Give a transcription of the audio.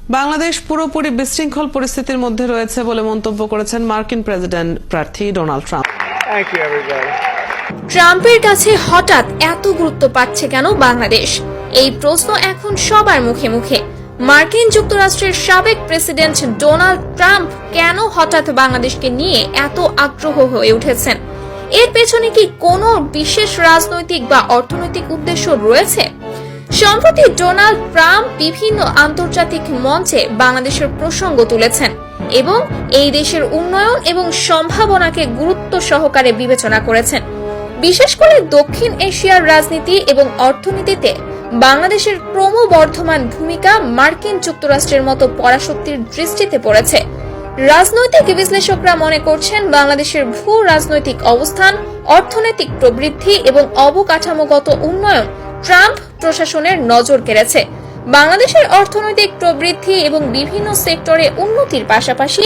বাংলাদেশ পুরোপুরি বিশৃঙ্খল পরিস্থিতির মধ্যে রয়েছে বলে মন্তব্য করেছেন মার্কিন প্রেসিডেন্ট প্রার্থী ডোনাল্ড ট্রাম্প। ট্রাম্পের কাছে হঠাৎ এত গুরুত্ব পাচ্ছে কেন বাংলাদেশ? এই প্রশ্ন এখন সবার মুখে মুখে। মার্কিন যুক্তরাষ্ট্রের সাবেক প্রেসিডেন্ট ডোনাল্ড ট্রাম্প কেন হঠাৎ বাংলাদেশকে নিয়ে এত আগ্রহ হয়ে উঠেছেন? এর পেছনে কি কোনো বিশেষ রাজনৈতিক বা অর্থনৈতিক উদ্দেশ্য রয়েছে? সম্প্রতি ডোনাল্ড ট্রাম্প বিভিন্ন আন্তর্জাতিক মঞ্চে বাংলাদেশের প্রসঙ্গ তুলেছেন এবং এই দেশের উন্নয়ন এবং সম্ভাবনাকে গুরুত্ব সহকারে বিবেচনা করেছেন। বিশেষ করে দক্ষিণ এশিয়ার রাজনীতি এবং অর্থনীতিতে বাংলাদেশের ক্রমবর্ধমান ভূমিকা মার্কিন যুক্তরাষ্ট্রের মতো পরাশক্তির দৃষ্টিতে পড়েছে। রাজনৈতিক বিশ্লেষকরা মনে করছেন বাংলাদেশের ভূ রাজনৈতিক অবস্থান, অর্থনৈতিক প্রবৃদ্ধি এবং অবকাঠামোগত উন্নয়ন ট্রাম্প প্রশাসনের নজর কেড়েছে। বাংলাদেশের অর্থনৈতিক প্রবৃদ্ধি এবং বিভিন্ন সেক্টরে উন্নতির পাশাপাশি